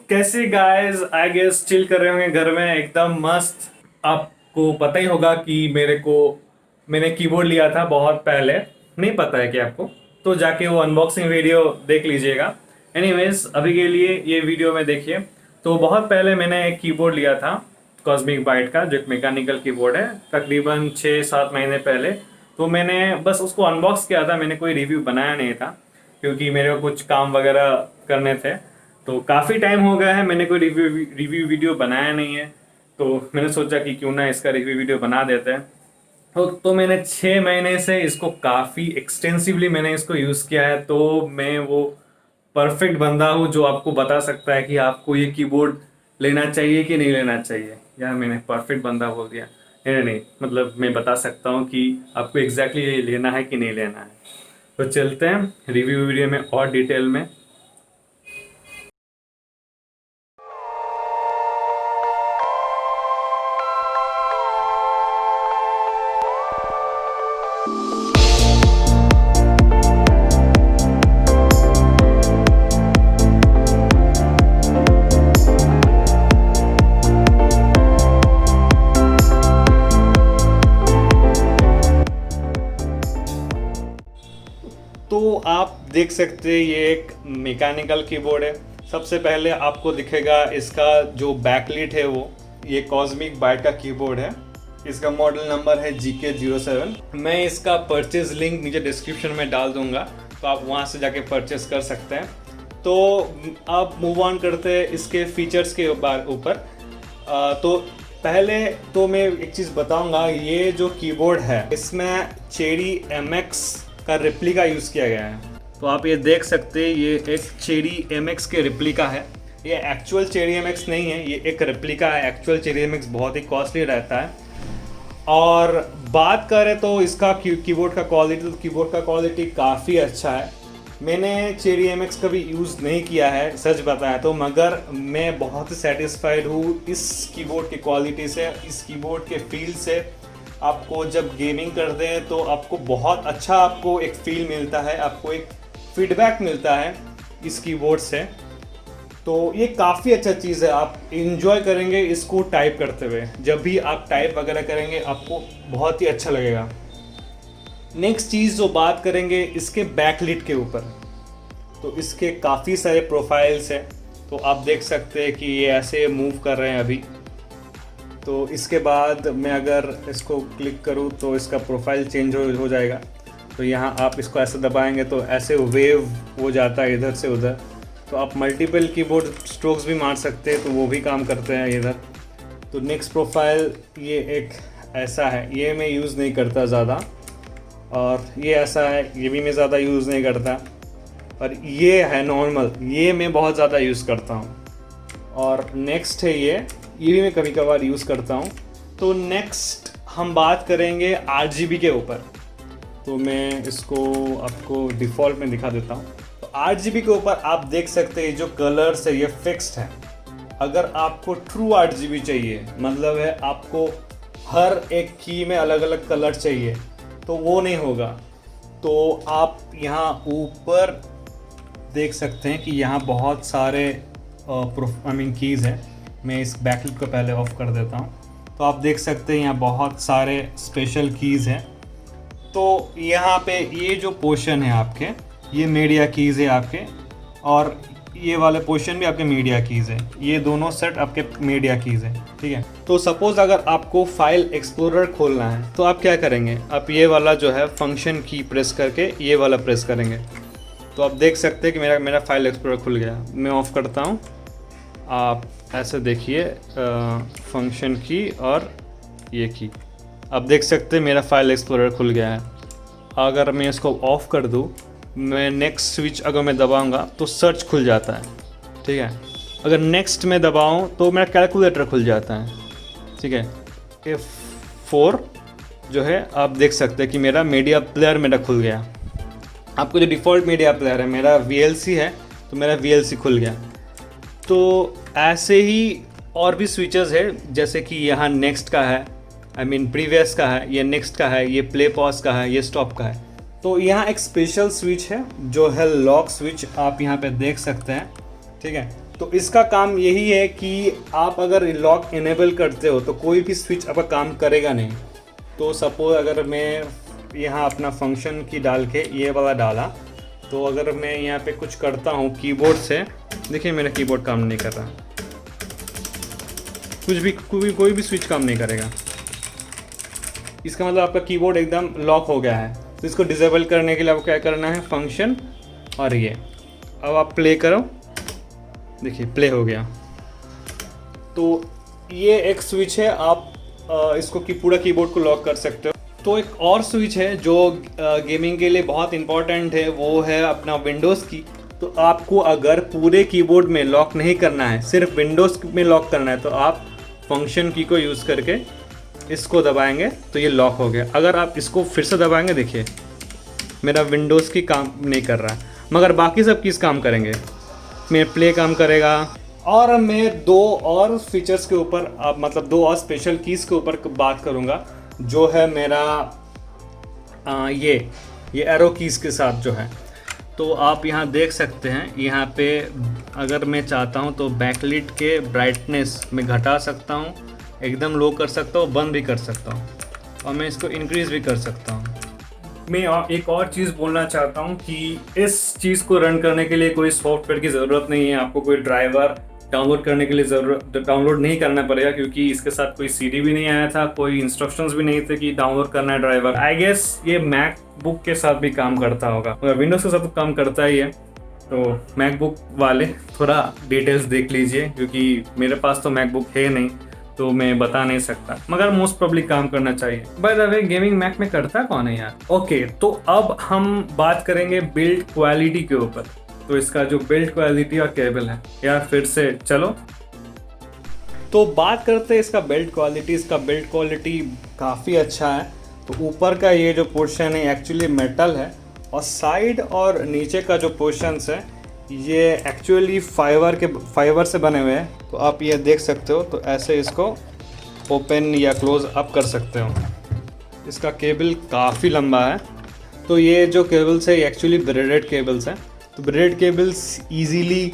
कैसे guys, I guess chill कर रहे होंगे घर में एकदम मस्त। आपको पता ही होगा कि मैंने कीबोर्ड लिया था बहुत पहले। नहीं पता है कि आपको? तो जाके वो अनबॉक्सिंग वीडियो देख लीजिएगा। एनीवेज अभी के लिए ये वीडियो में देखिए। तो बहुत पहले मैंने एक कीबोर्ड लिया था कॉस्मिक बाइट का, जो एक मैकेनिकल कीबोर्ड है, तकरीबन 6-7 महीने पहले। तो मैंने बस उसको अनबॉक्स किया था, मैंने कोई रिव्यू बनाया नहीं था क्योंकि मेरे को कुछ काम वगैरह करने थे। तो काफ़ी टाइम हो गया है, मैंने कोई रिव्यू वीडियो बनाया नहीं है। तो मैंने सोचा कि क्यों ना इसका रिव्यू वीडियो बना देते हैं। तो मैंने 6 महीने से इसको काफ़ी एक्सटेंसिवली मैंने इसको यूज़ किया है। तो मैं वो परफेक्ट बंदा हूँ जो आपको बता सकता है कि आपको ये कीबोर्ड लेना चाहिए कि नहीं लेना चाहिए। यार मैंने परफेक्ट बंदा बोल दिया। नहीं नहीं, मतलब मैं बता सकता हूँ कि आपको एग्जैक्टली ये लेना है कि नहीं लेना है। तो चलते हैं रिव्यू वीडियो में और डिटेल में। तो आप देख सकते हैं ये एक मैकेनिकल कीबोर्ड है। सबसे पहले आपको दिखेगा इसका जो बैकलिट है, वो ये कॉस्मिक बाइट का कीबोर्ड है। इसका मॉडल नंबर है GK07। मैं इसका परचेज लिंक नीचे डिस्क्रिप्शन में डाल दूंगा, तो आप वहाँ से जाके परचेज कर सकते हैं। तो आप मूव ऑन करते हैं इसके फीचर्स के ऊपर। तो पहले तो मैं एक चीज़ बताऊंगा, ये जो कीबोर्ड है इसमें चेरी MX का रिप्लिका यूज़ किया गया है। तो आप ये देख सकते हैं, ये एक चेरी MX के रिप्लिका है। ये एक्चुअल चेरी MX नहीं है, ये एक रिप्लिका है। एक्चुअल चेरी MX बहुत ही कॉस्टली रहता है। और बात करें तो इसका कीबोर्ड का क्वालिटी, तो कीबोर्ड का क्वालिटी काफ़ी अच्छा है। मैंने चेरी MX कभी यूज़ नहीं किया है सच बताया तो, मगर मैं बहुत सेटिस्फाइड हूँ इस कीबोर्ड की क्वालिटी से, इस कीबोर्ड के फील से। आपको जब गेमिंग करते हैं तो आपको बहुत अच्छा आपको एक फील मिलता है, आपको एक फीडबैक मिलता है इस कीबोर्ड से। तो ये काफ़ी अच्छा चीज़ है, आप इन्जॉय करेंगे इसको टाइप करते हुए। जब भी आप टाइप वगैरह करेंगे आपको बहुत ही अच्छा लगेगा। नेक्स्ट चीज़ जो बात करेंगे इसके बैकलिट के ऊपर, तो इसके काफ़ी सारे प्रोफाइल्स हैं। तो आप देख सकते हैं कि ये ऐसे मूव कर रहे हैं अभी। तो इसके बाद मैं अगर इसको क्लिक करूँ तो इसका प्रोफाइल चेंज हो जाएगा। तो यहाँ आप इसको ऐसे दबाएंगे तो ऐसे वेव हो जाता है इधर से उधर। तो आप मल्टीपल कीबोर्ड स्ट्रोक्स भी मार सकते हैं, तो वो भी काम करते हैं इधर। तो नेक्स्ट प्रोफाइल ये एक ऐसा है, ये मैं यूज़ नहीं करता ज़्यादा। और ये ऐसा है, ये भी मैं ज़्यादा यूज़ नहीं करता। और ये है नॉर्मल, ये मैं बहुत ज़्यादा यूज़ करता हूँ। और नेक्स्ट है ये भी मैं कभी कभार यूज़ करता हूँ। तो नेक्स्ट हम बात करेंगे RGB के ऊपर। तो मैं इसको आपको डिफ़ॉल्ट में दिखा देता हूँ। तो RGB के ऊपर आप देख सकते हैं जो कलर्स है ये फिक्स्ड है। अगर आपको ट्रू RGB चाहिए, मतलब है आपको हर एक की में अलग अलग कलर चाहिए, तो वो नहीं होगा। तो आप यहाँ ऊपर देख सकते हैं कि यहाँ बहुत सारे कीज़ हैं। मैं इस बैकलिट को पहले ऑफ कर देता हूँ। तो आप देख सकते हैं यहाँ बहुत सारे स्पेशल कीज़ हैं। तो यहाँ पे ये जो पोर्शन है आपके, ये मीडिया कीज़ है आपके, और ये वाले पोर्शन भी आपके मीडिया कीज़ है। ये दोनों सेट आपके मीडिया कीज़ है, ठीक है। तो सपोज़ अगर आपको फाइल एक्सप्लोरर खोलना है तो आप क्या करेंगे, आप ये वाला जो है फंक्शन की प्रेस करके ये वाला प्रेस करेंगे। तो आप देख सकते हैं कि मेरा फाइल एक्सप्लोरर खुल गया। मैं ऑफ़ करता हूँ, आप ऐसे देखिए फंक्शन की और ये की, आप देख सकते हैं मेरा फाइल एक्सप्लोरर खुल गया है। अगर मैं इसको ऑफ़ कर दूँ, मैं नेक्स्ट स्विच अगर मैं दबाऊंगा तो सर्च खुल जाता है, ठीक है। अगर नेक्स्ट में दबाऊं तो मेरा कैलकुलेटर खुल जाता है, ठीक है। F4 जो है आप देख सकते हैं कि मेरा मीडिया प्लेयर मेरा खुल गया। आपको जो डिफ़ॉल्ट मीडिया प्लेयर है, मेरा VLC है, तो मेरा VLC खुल गया। तो ऐसे ही और भी स्विचेस है, जैसे कि यहाँ नेक्स्ट का है, प्रीवियस का है, ये नेक्स्ट का है, ये प्ले पॉज का है, ये स्टॉप का है। तो यहाँ एक स्पेशल स्विच है जो है लॉक स्विच, आप यहाँ पे देख सकते हैं, ठीक है। तो इसका काम यही है कि आप अगर लॉक इनेबल करते हो तो कोई भी स्विच आपका काम करेगा नहीं। तो सपोज अगर मैं यहाँ अपना फंक्शन की डाल के ये वाला डाला, तो अगर मैं यहाँ पे कुछ करता हूँ कीबोर्ड से, देखिए मेरा कीबोर्ड काम नहीं कर रहा, कुछ भी कोई भी स्विच काम नहीं करेगा। इसका मतलब आपका कीबोर्ड एकदम लॉक हो गया है। तो इसको डिसेबल करने के लिए आपको क्या करना है, फंक्शन और ये। अब आप प्ले करो, देखिए प्ले हो गया। तो ये एक स्विच है, आप इसको पूरा कीबोर्ड को लॉक कर सकते हो। तो एक और स्विच है जो गेमिंग के लिए बहुत इंपॉर्टेंट है, वो है अपना विंडोज़ की। तो आपको अगर पूरे कीबोर्ड में लॉक नहीं करना है, सिर्फ विंडोज़ में लॉक करना है, तो आप फंक्शन की को यूज़ करके इसको दबाएंगे तो ये लॉक हो गया। अगर आप इसको फिर से दबाएंगे, देखिए मेरा विंडोज़ की काम नहीं कर रहा है, मगर बाकी सब कीज़ काम करेंगे। मेरा प्ले काम करेगा। और मैं दो और फीचर्स के ऊपर मतलब दो और स्पेशल कीज़ के ऊपर बात करूँगा, जो है मेरा ये एरो कीज़ के साथ जो है। तो आप यहाँ देख सकते हैं, यहाँ पे अगर मैं चाहता हूँ तो बैकलिट के ब्राइटनेस में घटा सकता हूँ, एकदम लो कर सकता हूँ, बंद भी कर सकता हूँ, और मैं इसको इंक्रीज़ भी कर सकता हूँ। मैं एक और चीज़ बोलना चाहता हूँ कि इस चीज़ को रन करने के लिए कोई सॉफ्टवेयर की ज़रूरत नहीं है, आपको कोई ड्राइवर डाउनलोड करने के लिए डाउनलोड नहीं करना पड़ेगा, क्योंकि इसके साथ कोई सीडी भी नहीं आया था, कोई इंस्ट्रक्शंस भी नहीं थे कि डाउनलोड करना है ड्राइवर। आई गेस ये मैकबुक के साथ भी काम करता होगा, मगर विंडोज़ के साथ तो काम करता ही है। तो मैकबुक वाले थोड़ा डिटेल्स देख लीजिए, क्योंकि मेरे पास तो मैकबुक है नहीं, तो मैं बता नहीं सकता, मगर मोस्ट प्रोबेबली काम करना चाहिए। By the way, gaming Mac में करता कौन है यार? ओके, तो अब हम बात करेंगे बिल्ड क्वालिटी के ऊपर। तो इसका जो बिल्ड क्वालिटी और केबल है यार, फिर से चलो तो बात करते हैं इसका बिल्ड क्वालिटी। इसका बिल्ड क्वालिटी काफ़ी अच्छा है। तो ऊपर का ये जो पोर्शन है एक्चुअली मेटल है, और साइड और नीचे का जो पोर्शंस है ये एक्चुअली फाइबर से बने हुए हैं। तो आप ये देख सकते हो, तो ऐसे इसको ओपन या क्लोज अप कर सकते हो। इसका केबल काफ़ी लंबा है। तो ये जो केबल्स है एक्चुअली ब्रेडेड केबल्स हैं। तो ब्रेडेड केबल्स इजीली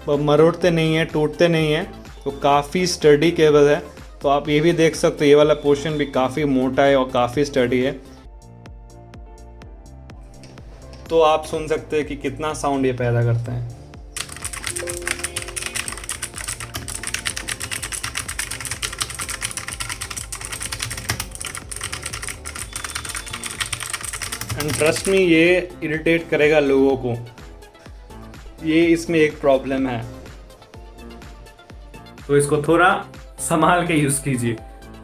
मरोड़ते नहीं हैं, टूटते नहीं हैं, तो काफ़ी स्टडी केबल है। तो आप ये भी देख सकते हो, ये वाला पोर्शन भी काफ़ी मोटा है और काफ़ी स्टडी है। तो आप सुन सकते हैं कि कितना साउंड ये पैदा करते हैं। एंड ट्रस्ट मी, ये इरिटेट करेगा लोगों को। ये इसमें एक प्रॉब्लम है, तो इसको थोड़ा संभाल के यूज़ कीजिए,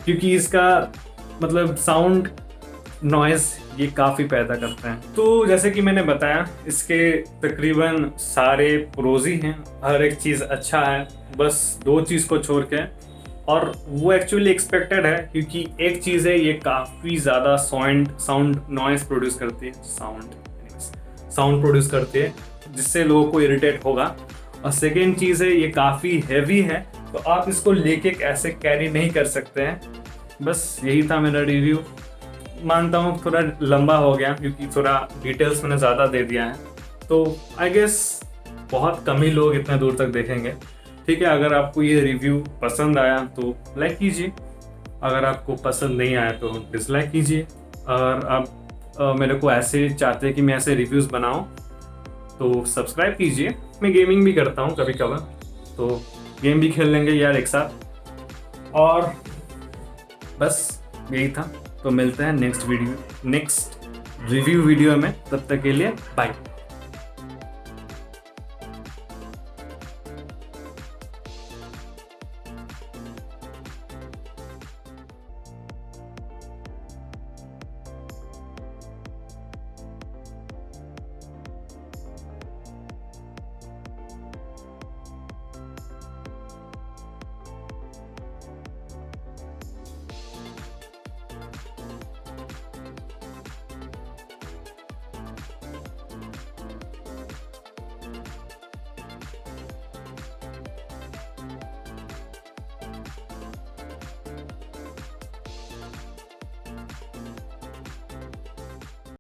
क्योंकि इसका मतलब साउंड नॉइज़ ये काफ़ी पैदा करते हैं। तो जैसे कि मैंने बताया, इसके तकरीबन सारे प्रोज ही हैं, हर एक चीज़ अच्छा है, बस दो चीज़ को छोड़ के, और वो एक्चुअली एक्सपेक्टेड है, क्योंकि एक चीज़ है ये काफ़ी ज़्यादा साउंड नॉइज़ प्रोड्यूस करती है, साउंड प्रोड्यूस करती है, जिससे लोगों को इरिटेट होगा। और सेकेंड चीज़ है ये काफ़ी हैवी है, तो आप इसको लेके ऐसे कैरी नहीं कर सकते हैं। बस यही था मेरा रिव्यू। मानता हूँ थोड़ा लंबा हो गया, क्योंकि थोड़ा डिटेल्स मैंने ज़्यादा दे दिया है। तो आई गेस बहुत कम ही लोग इतना दूर तक देखेंगे। ठीक है, अगर आपको ये रिव्यू पसंद आया तो लाइक कीजिए, अगर आपको पसंद नहीं आया तो डिसलाइक कीजिए। और आप मेरे को ऐसे चाहते हैं कि मैं ऐसे रिव्यूज़ बनाऊँ तो सब्सक्राइब कीजिए। मैं गेमिंग भी करता हूँ कभी कभार, तो गेम भी खेल लेंगे यार एक साथ। और बस यही था। तो मिलते हैं नेक्स्ट रिव्यू वीडियो में। तब तक के लिए बाय।